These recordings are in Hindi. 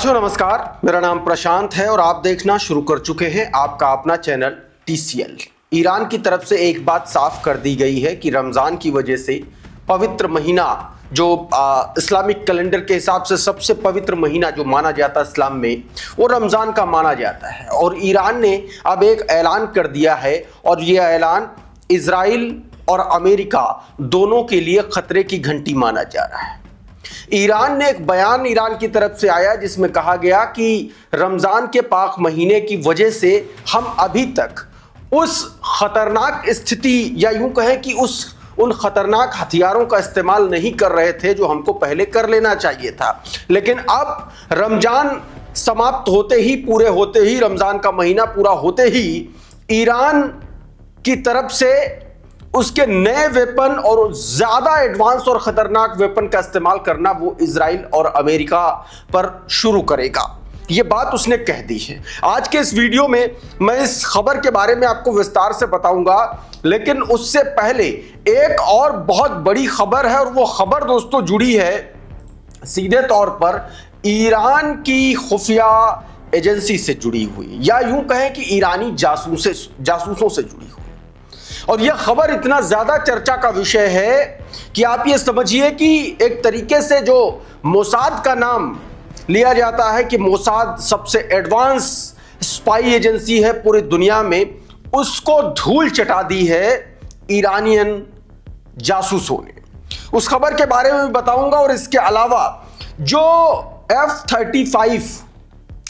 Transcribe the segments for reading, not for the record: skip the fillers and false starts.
साथियों नमस्कार, मेरा नाम प्रशांत है और आप देखना शुरू कर चुके हैं आपका अपना चैनल TCL। ईरान की तरफ से एक बात साफ कर दी गई है कि रमज़ान की वजह से पवित्र महीना जो इस्लामिक कैलेंडर के हिसाब से सबसे पवित्र महीना जो माना जाता है इस्लाम में, वो रमज़ान का माना जाता है। और ईरान ने अब एक ऐलान कर दिया है और ये ऐलान इजराइल और अमेरिका दोनों के लिए खतरे की घंटी माना जा रहा है। ईरान ने एक बयान ईरान की तरफ से आया जिसमें कहा गया कि रमज़ान के पाक महीने की वजह से हम अभी तक उस खतरनाक स्थिति या यूं कहें कि उन खतरनाक हथियारों का इस्तेमाल नहीं कर रहे थे जो हमको पहले कर लेना चाहिए था। लेकिन अब रमज़ान समाप्त होते ही, पूरे होते ही, रमज़ान का महीना पूरा होते ही ईरान की तरफ से उसके नए वेपन और ज्यादा एडवांस और खतरनाक वेपन का इस्तेमाल करना वो इजराइल और अमेरिका पर शुरू करेगा। ये बात उसने कह दी है। आज के इस वीडियो में मैं इस खबर के बारे में आपको विस्तार से बताऊंगा, लेकिन उससे पहले एक और बहुत बड़ी खबर है और वो खबर दोस्तों जुड़ी है सीधे तौर पर ईरान की खुफिया एजेंसी से जुड़ी हुई, या यूं कहें कि ईरानी जासूसों से जुड़ी हुई। और यह खबर इतना ज्यादा चर्चा का विषय है कि आप ये समझिए कि एक तरीके से जो मोसाद का नाम लिया जाता है कि मोसाद सबसे एडवांस स्पाई एजेंसी है पूरी दुनिया में, उसको धूल चटा दी है ईरानियन जासूसों ने। उस खबर के बारे में भी बताऊंगा। और इसके अलावा जो F-35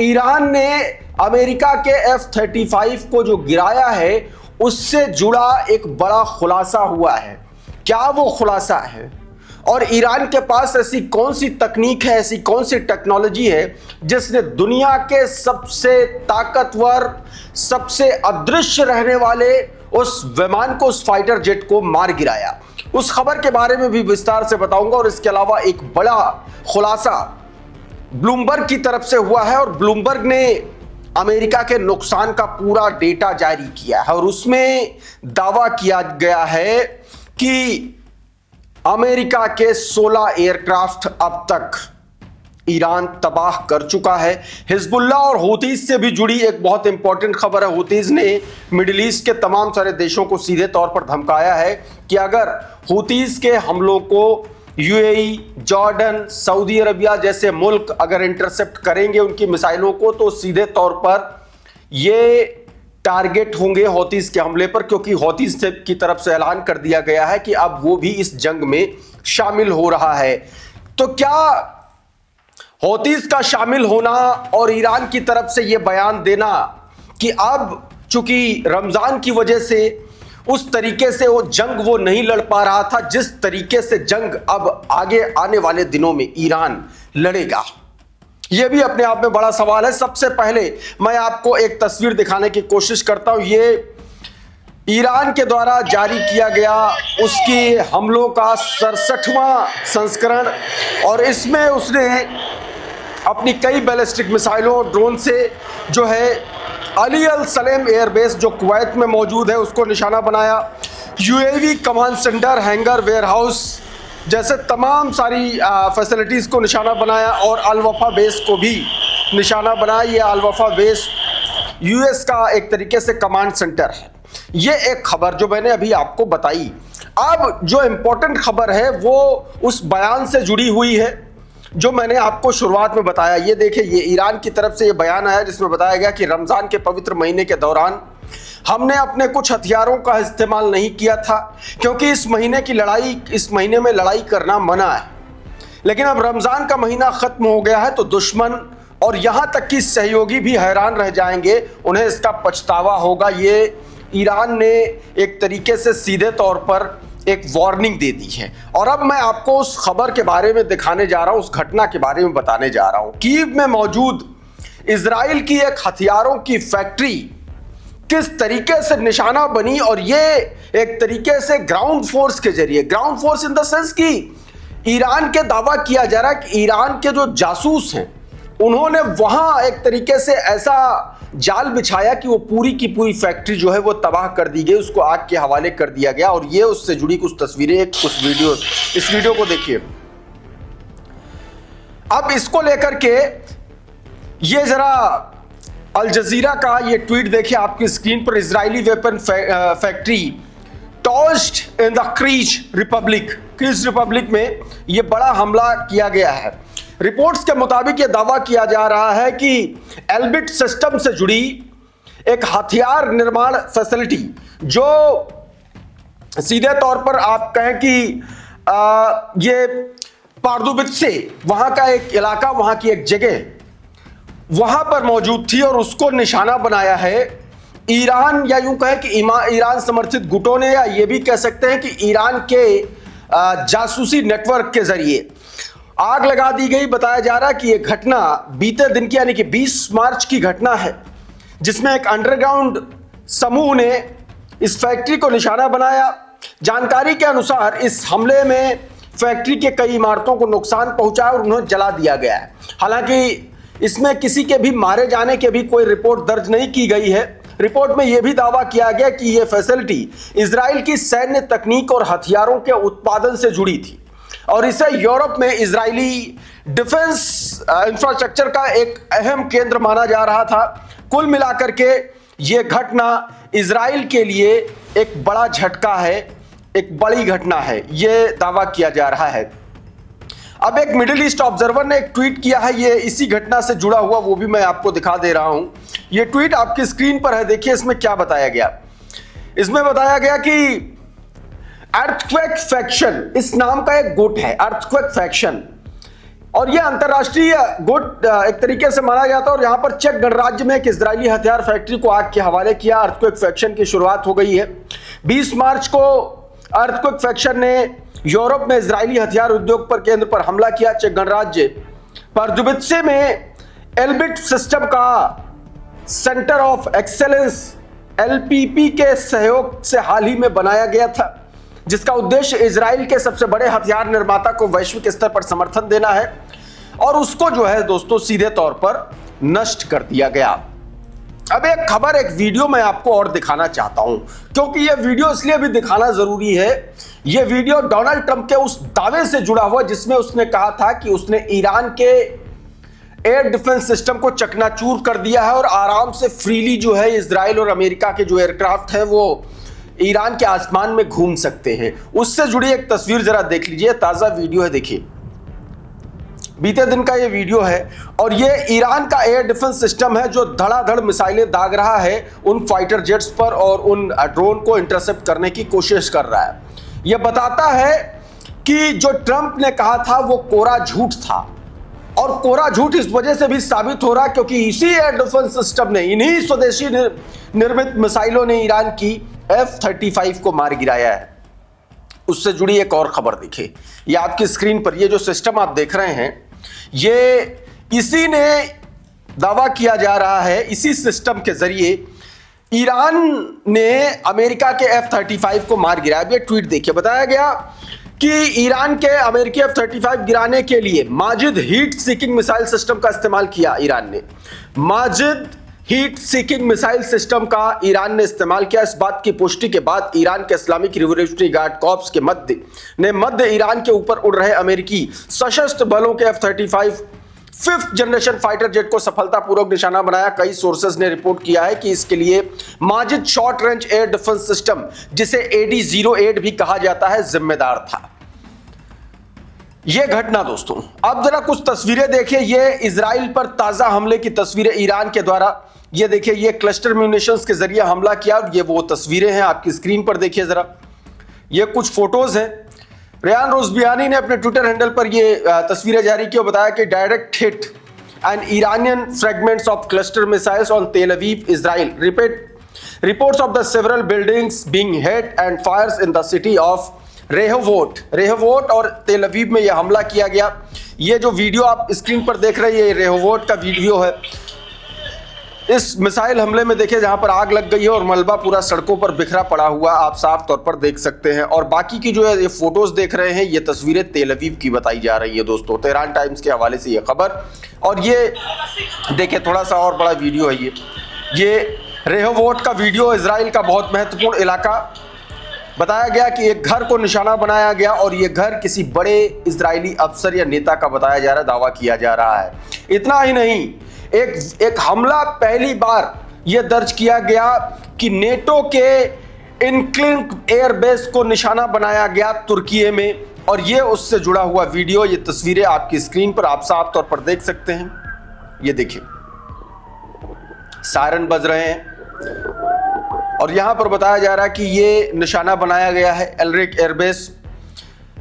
ईरान ने अमेरिका के F-35 को जो गिराया है उससे जुड़ा एक बड़ा खुलासा हुआ है। क्या वो खुलासा है और ईरान के पास ऐसी कौन सी तकनीक है, ऐसी कौन सी टेक्नोलॉजी है जिसने दुनिया के सबसे ताकतवर, सबसे अदृश्य रहने वाले उस विमान को, उस फाइटर जेट को मार गिराया। उस खबर के बारे में भी विस्तार से बताऊंगा। और इसके अलावा एक बड़ा खुलासा ब्लूमबर्ग की तरफ से हुआ है और ब्लूमबर्ग ने अमेरिका के नुकसान का पूरा डेटा जारी किया है और उसमें दावा किया गया है कि अमेरिका के 16 एयरक्राफ्ट अब तक ईरान तबाह कर चुका है। हिजबुल्लाह और हूतीज से भी जुड़ी एक बहुत इंपॉर्टेंट खबर है। हूतीज ने मिडिल ईस्ट के तमाम सारे देशों को सीधे तौर पर धमकाया है कि अगर हूतीज के हमलों को UAE, जॉर्डन, सऊदी अरबिया जैसे मुल्क अगर इंटरसेप्ट करेंगे उनकी मिसाइलों को, तो सीधे तौर पर ये टारगेट होंगे हौतीज के हमले पर, क्योंकि हौतीज की तरफ से ऐलान कर दिया गया है कि अब वो भी इस जंग में शामिल हो रहा है। तो क्या हौतीज का शामिल होना और ईरान की तरफ से ये बयान देना कि अब चूंकि रमजान की वजह से उस तरीके से वो जंग वो नहीं लड़ पा रहा था जिस तरीके से जंग अब आगे आने वाले दिनों में ईरान लड़ेगा, यह भी अपने आप में बड़ा सवाल है। सबसे पहले मैं आपको एक तस्वीर दिखाने की कोशिश करता हूं। ये ईरान के द्वारा जारी किया गया उसकी हमलों का 67वां संस्करण, और इसमें उसने अपनी कई बैलिस्टिक मिसाइलों और ड्रोन से जो है अली अल सलेम एयरबेस जो कुवैत में मौजूद है उसको निशाना बनाया। UAV command centre, hanger, warehouse जैसे तमाम सारी फैसिलिटीज़ को निशाना बनाया और अल वफा बेस को भी निशाना बनाया। ये अल वफा बेस US का एक तरीके से कमांड सेंटर है। ये एक खबर जो मैंने अभी आपको बताई। अब जो इम्पोर्टेंट खबर है वो उस बयान से जुड़ी हुई है जो मैंने आपको शुरुआत में बताया। ये देखिए, ये ईरान की तरफ से ये बयान आया जिसमें बताया गया कि रमज़ान के पवित्र महीने के दौरान हमने अपने कुछ हथियारों का इस्तेमाल नहीं किया था क्योंकि इस महीने में लड़ाई करना मना है। लेकिन अब रमज़ान का महीना ख़त्म हो गया है तो दुश्मन और यहाँ तक कि सहयोगी भी हैरान रह जाएंगे, उन्हें इसका पछतावा होगा। ये ईरान ने एक तरीके से सीधे तौर पर एक वार्निंग दे दी है। और अब मैं आपको उस खबर के बारे में दिखाने जा रहा हूं, उस घटना के बारे में बताने जा रहा हूं। कीव में मौजूद इजराइल की एक हथियारों की फैक्ट्री किस तरीके से निशाना बनी, और ये एक तरीके से ग्राउंड फोर्स के जरिए, ground force in the sense कि ईरान के दावा किया जा रहा है कि ईरान के जो जासूस हैं उन्होंने वहां एक तरीके से ऐसा जाल बिछाया कि वो पूरी की पूरी फैक्ट्री जो है वो तबाह कर दी गई, उसको आग के हवाले कर दिया गया। और ये उससे जुड़ी कुछ तस्वीरें, कुछ वीडियोस, इस वीडियो को देखिए। अब इसको लेकर के ये जरा अल जजीरा का ये ट्वीट देखिए आपकी स्क्रीन पर। Israeli weapon factory torched in the Czech Republic में ये बड़ा हमला किया गया है। रिपोर्ट्स के मुताबिक ये दावा किया जा रहा है कि एल्बिट सिस्टम से जुड़ी एक हथियार निर्माण फैसिलिटी, जो सीधे तौर पर आप कहें कि ये पार्दुबित्से वहां का एक इलाका, वहां की एक जगह वहां पर मौजूद थी और उसको निशाना बनाया है ईरान, या यूं कहें कि ईरान समर्थित गुटों ने, या ये भी कह सकते हैं कि ईरान के जासूसी नेटवर्क के जरिए आग लगा दी गई। बताया जा रहा है कि यह घटना बीते दिन की यानी कि 20 मार्च की घटना है, जिसमें एक अंडरग्राउंड समूह ने इस फैक्ट्री को निशाना बनाया। जानकारी के अनुसार इस हमले में फैक्ट्री के कई इमारतों को नुकसान पहुंचा और उन्हें जला दिया गया है। हालांकि इसमें किसी के भी मारे जाने के भी कोई रिपोर्ट दर्ज नहीं की गई है। रिपोर्ट में यह भी दावा किया गया कि यह फैसिलिटी इजराइल की सैन्य तकनीक और हथियारों के उत्पादन से जुड़ी थी और इसे यूरोप में इजरायली डिफेंस इंफ्रास्ट्रक्चर का एक अहम केंद्र माना जा रहा था। कुल मिलाकर के यह घटना इजराइल के लिए एक बड़ा झटका है, एक बड़ी घटना है, यह दावा किया जा रहा है। अब एक मिडिल ईस्ट ऑब्जर्वर ने एक ट्वीट किया है, ये इसी घटना से जुड़ा हुआ, वो भी मैं आपको दिखा दे रहा हूं। ये ट्वीट आपकी स्क्रीन पर है, देखिए इसमें क्या बताया गया। इसमें बताया गया कि अर्थक्वेक फैक्शन, इस नाम का एक गुट है अर्थक्वेक फैक्शन, और यह अंतरराष्ट्रीय गुट एक तरीके से माना जाता है। और यहां पर चेक गणराज्य में एक इजरायली हथियार फैक्ट्री को आग के हवाले किया। अर्थक्वेक फैक्शन की शुरुआत हो गई है 20 मार्च को। अर्थक्वेक फैक्शन ने यूरोप में इजरायली हथियार उद्योग पर केंद्र पर हमला किया। चेक गणराज्य पार्दुबित्से में एल्बिट सिस्टम का सेंटर ऑफ एक्सेलेंस एलपीपी के सहयोग से हाल ही में बनाया गया था, जिसका उद्देश्य इजराइल के सबसे बड़े हथियार निर्माता को वैश्विक स्तर पर समर्थन देना है, और उसको जो है दोस्तों सीधे तौर पर नष्ट कर दिया गया। अब एक खबर, एक वीडियो मैं आपको और दिखाना चाहता हूं, क्योंकि यह वीडियो इसलिए भी दिखाना जरूरी है। यह वीडियो डोनाल्ड ट्रंप के उस दावे से जुड़ा हुआ जिसमें उसने कहा था कि उसने ईरान के एयर डिफेंस सिस्टम को चकनाचूर कर दिया है और आराम से फ्रीली जो है इजराइल और अमेरिका के जो एयरक्राफ्ट है वो ईरान के आसमान में घूम सकते हैं। उससे जुड़ी एक तस्वीर जरा देख लीजिए, ताजा वीडियो है, देखिए बीते दिन का ये वीडियो है, और ये ईरान का एयर डिफेंस सिस्टम है जो धड़ाधड़ मिसाइलें दाग रहा है उन फाइटर जेट्स पर और उन ड्रोन को इंटरसेप्ट करने की कोशिश कर रहा है। यह बताता है कि जो ट्रंप ने कहा था वो कोरा झूठ था, और कोरा झूठ इस वजह से भी साबित हो रहा क्योंकि इसी एयर डिफेंस सिस्टम ने, इन्हीं स्वदेशी निर्मित मिसाइलों ने ईरान की F-35 को मार गिराया है। उससे जुड़ी एक और खबर देखिए, ये आपकी स्क्रीन पर, ये जो सिस्टम आप देख रहे हैं, ये इसी ने दावा किया जा रहा है, इसी सिस्टम के जरिए ईरान ने अमेरिका के F-35 को मार गिराया। ये ट्वीट देखिए, बताया गया कि ईरान के अमेरिकी F-35 गिराने के लिए Majid heat seeking missile system का इस्तेमाल किया। ईरान ने Majid heat seeking missile system का ईरान ने इस्तेमाल किया। इस बात की पुष्टि के बाद ईरान के इस्लामिक रिवोल्यूशनरी गार्ड कॉर्प्स के मध्य ईरान के ऊपर उड़ रहे अमेरिकी सशस्त्र बलों के F-35 5th generation fighter jet को सफलतापूर्वक निशाना बनाया। कई सोर्सेज ने रिपोर्ट किया है कि इसके लिए Majid short range air defence system, जिसे AD-08 भी कहा जाता है, जिम्मेदार था। यह घटना दोस्तों, अब जरा कुछ तस्वीरें देखिए। ये इजराइल पर ताजा हमले की तस्वीरें ईरान के द्वारा। ये देखिए, ये क्लस्टर म्यूनिशंस के जरिए हमला किया। ये वो तस्वीरें हैं, आपकी स्क्रीन पर देखिए जरा। ये कुछ फोटोज हैं। रेयान रोज़बियानी ने अपने ट्विटर हैंडल पर ये तस्वीरें जारी की और बताया कि direct hit and Iranian fragments of cluster missiles on Tel Aviv Israel, reports of the several buildings being hit and fires in the city of Rehovot और तेल अवीव में यह हमला किया गया। ये जो वीडियो आप स्क्रीन पर देख रहे हैं, ये रेहोवोट का वीडियो है। इस मिसाइल हमले में देखिए जहां पर आग लग गई है और मलबा पूरा सड़कों पर बिखरा पड़ा हुआ आप साफ तौर पर देख सकते हैं। और बाकी की जो है ये फोटोज देख रहे हैं, ये तस्वीरें तेल अवीव की बताई जा रही है दोस्तों, तेहरान टाइम्स के हवाले से ये खबर। और ये देखिए थोड़ा सा और बड़ा वीडियो है। ये रेहोवोट का वीडियो, इजराइल का बहुत महत्वपूर्ण इलाका। बताया गया कि एक घर को निशाना बनाया गया और ये घर किसी बड़े इजरायली अफसर या नेता का बताया जा रहा है, दावा किया जा रहा है। इतना ही नहीं, एक हमला पहली बार यह दर्ज किया गया कि नेटो के इनक्लिंग एयरबेस को निशाना बनाया गया तुर्की में, और ये उससे जुड़ा हुआ वीडियो, ये तस्वीरें आपकी स्क्रीन पर आप साफ तौर पर देख सकते हैं। ये देखिए, सायरन बज रहे हैं और यहां पर बताया जा रहा है कि ये निशाना बनाया गया है एलरिक एयरबेस।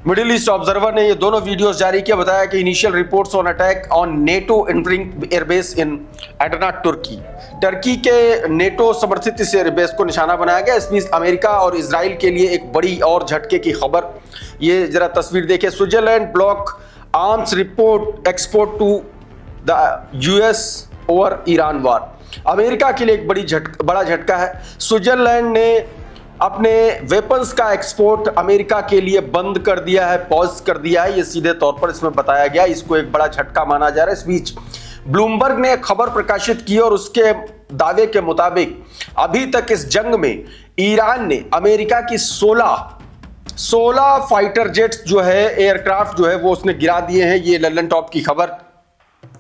मिडिल ईस्ट ऑब्जर्वर ने ये दोनों वीडियोस जारी किया, बताया कि initial reports on attack on NATO entering airbase in Adana तुर्की। टर्की के नेटो समर्थित इस एयरबेस को निशाना बनाया गया। इसमें अमेरिका और इजराइल के लिए एक बड़ी और झटके की खबर। ये जरा तस्वीर देखिए, Switzerland block arms report export to the US over Iran war. America के लिए एक बड़ा झटका है। स्विट्जरलैंड ने अपने वेपन्स का एक्सपोर्ट अमेरिका के लिए बंद कर दिया है, पॉज कर दिया है, ये सीधे तौर पर इसमें बताया गया। इसको एक बड़ा झटका माना जा रहा है। इस बीच ब्लूमबर्ग ने एक खबर प्रकाशित की और उसके दावे के मुताबिक अभी तक इस जंग में ईरान ने अमेरिका की 16 फाइटर जेट्स जो है, एयरक्राफ्ट जो है, वो उसने गिरा दिए हैं। ये लल्लन टॉप की खबर।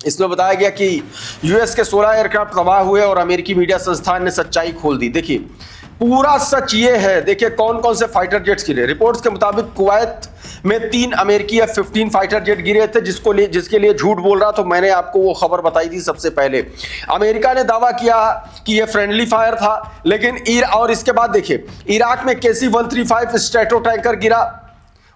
इसमें बताया गया कि यूएस के 16 एयरक्राफ्ट तबाह हुए और अमेरिकी मीडिया संस्थान ने सच्चाई खोल दी। देखिए, पूरा सच ये है। देखिए कौन कौन से फाइटर जेट्स गिरे। रिपोर्ट्स के मुताबिक कुवैत में 3 अमेरिकी F-15 फाइटर जेट गिरे थे, जिसके लिए झूठ बोल रहा, तो मैंने आपको वो खबर बताई थी सबसे पहले। अमेरिका ने दावा किया कि ये फ्रेंडली फायर था, लेकिन और इसके बाद देखिए, इराक में KC-135 स्ट्रैटो टैंकर गिरा,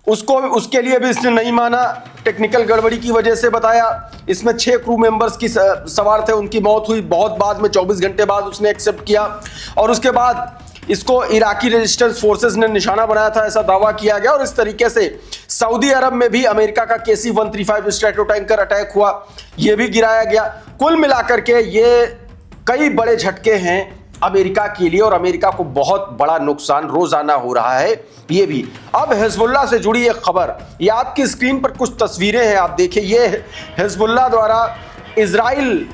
उसके लिए भी इसने नहीं माना, टेक्निकल गड़बड़ी की वजह से बताया। इसमें 6 क्रू मेंबर्स की सवार थे, उनकी मौत हुई बहुत बाद में, 24 घंटे बाद उसने एक्सेप्ट किया। और उसके बाद इसको इराकी रेजिस्टेंस फोर्सेस ने निशाना बनाया था, ऐसा दावा किया गया। और इस तरीके से सऊदी अरब में भी अमेरिका का KC-135 स्ट्रैटो टैंकर अटैक हुआ, यह भी गिराया गया। कुल मिलाकर के ये कई बड़े झटके हैं अमेरिका के लिए और अमेरिका को बहुत बड़ा नुकसान रोजाना हो रहा है। ये भी अब हिजबुल्लाह से जुड़ी एक खबर, ये आपकी स्क्रीन पर कुछ तस्वीरें हैं, आप देखिए। ये हिजबुल्लाह द्वारा इजराइल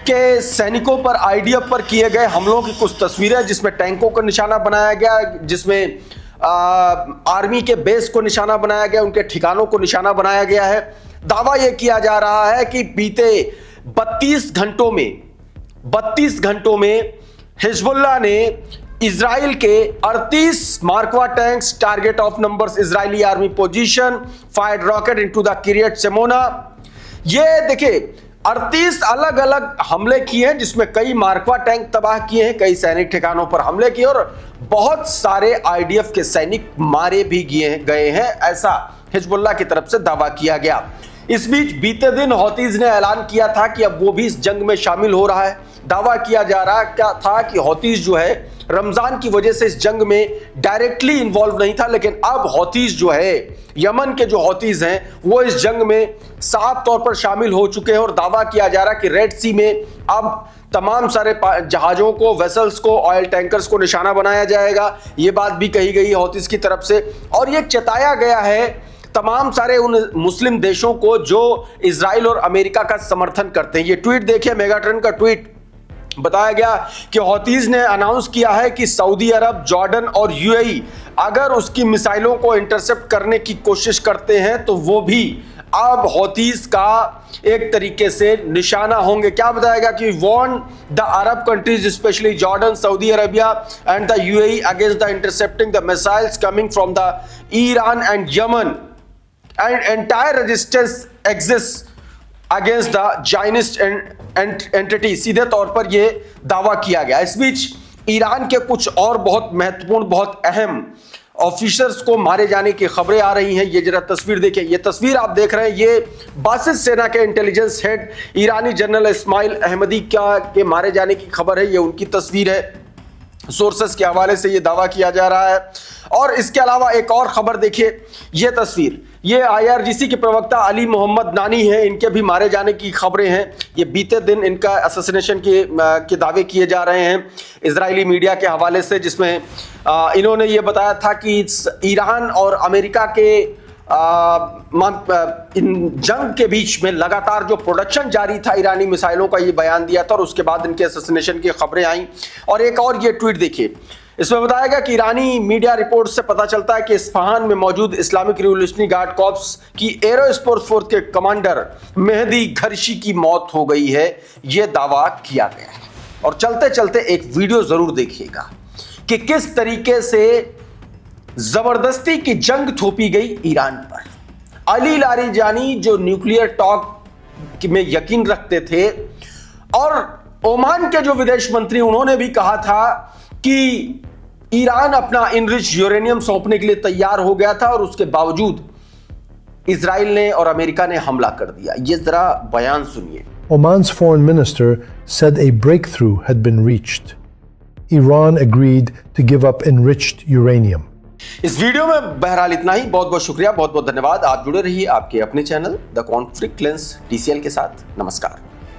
के सैनिकों पर IDF पर किए गए हमलों की कुछ तस्वीरें, जिसमें टैंकों को निशाना बनाया गया, जिसमें आर्मी के बेस को निशाना बनाया गया, उनके ठिकानों को निशाना बनाया गया है। दावा यह किया जा रहा है कि बीते 32 घंटों में हिजबुल्लाह ने इजराइल के 38 Merkava tanks, target of numbers Israeli army position, fired rocket into the Kiryat Shmona. ये देखिए 38 अलग अलग हमले किए हैं, जिसमें कई मार्कवा टैंक तबाह किए हैं, कई सैनिक ठिकानों पर हमले किए और बहुत सारे IDF के सैनिक मारे भी गए हैं, ऐसा हिजबुल्लाह की तरफ से दावा किया गया। इस बीच बीते दिन हौतीज ने ऐलान किया था कि अब वो भी इस जंग में शामिल हो रहा है। दावा किया जा रहा था कि हौतीज जो है रमजान की वजह से इस जंग में डायरेक्टली इन्वॉल्व नहीं था, लेकिन अब हौतीज जो है, यमन के जो हौतीज हैं, वो इस जंग में साफ तौर पर शामिल हो चुके हैं। और दावा किया जा रहा है कि रेड सी में अब तमाम सारे जहाजों को, वेसल्स को, ऑयल टैंकर्स को निशाना बनाया जाएगा। ये बात भी कही गई हौतीज की तरफ से। और ये चेताया गया है तमाम सारे उन मुस्लिम देशों को जो इजराइल और अमेरिका का समर्थन करते हैं। ये ट्वीट देखिए, मेगाट्रन का ट्वीट। बताया गया कि हौतीज ने अनाउंस किया है कि सऊदी अरब, जॉर्डन और UAE अगर उसकी मिसाइलों को इंटरसेप्ट करने की कोशिश करते हैं तो वो भी अब हौतीज का एक तरीके से निशाना होंगे। क्या बताया गया कि warn the Arab countries especially Jordan, Saudi Arabia and the UAE against the intercepting the missiles coming from the Iran and Yemen and entire resistance exists against the Zionist entity। सीधे तौर पर यह दावा किया गया। इस बीच ईरान के कुछ और बहुत महत्वपूर्ण, बहुत अहम ऑफिसर्स को मारे जाने की खबरें आ रही हैं। ये जरा तस्वीर देखिए, ये तस्वीर आप देख रहे हैं, ये बासिस सेना के इंटेलिजेंस हेड ईरानी जनरल इस्माइल अहमदी के मारे जाने की खबर है। ये उनकी तस्वीर है, सोर्सेस के हवाले से ये दावा किया जा रहा है। और इसके अलावा एक और खबर देखिए, ये तस्वीर, ये IRGC के प्रवक्ता अली मोहम्मद नानी है, इनके भी मारे जाने की खबरें हैं। ये बीते दिन इनका असैसिनेशन के दावे किए जा रहे हैं इजरायली मीडिया के हवाले से, जिसमें इन्होंने ये बताया था कि ईरान और अमेरिका के इन जंग के बीच में लगातार जो प्रोडक्शन जारी था ईरानी मिसाइलों का, ये बयान दिया था और उसके बाद इनके असैसिनेशन की खबरें आई। और एक और ये ट्वीट देखिए, इसमें बताया गया कि ईरानी मीडिया रिपोर्ट से पता चलता है कि इस्फहान में मौजूद इस्लामिक रिवॉल्यूशनरी गार्ड कॉर्प्स की एरोस्पेस फोर्स के कमांडर मेहदी घरशी की मौत हो गई है, यह दावा किया गया है। और चलते चलते एक वीडियो जरूर देखिएगा कि किस तरीके से जबरदस्ती की जंग थोपी गई ईरान पर। अली लारीजानी जो न्यूक्लियर टॉक में यकीन रखते थे, और ओमान के जो विदेश मंत्री, उन्होंने भी कहा था कि ईरान अपना इनरिच यूरेनियम सौंपने के लिए तैयार हो गया था, और उसके बावजूद इजराइल ने और अमेरिका ने हमला कर दिया। ये जरा बयान सुनिए। Oman's foreign minister said a breakthrough had been reached. Iran agreed to give up enriched uranium. इस वीडियो में बहरहाल इतना ही। बहुत बहुत शुक्रिया, बहुत बहुत धन्यवाद। आप जुड़े रहिए आपके अपने channel the conflict lens TCL के साथ। नमस्कार।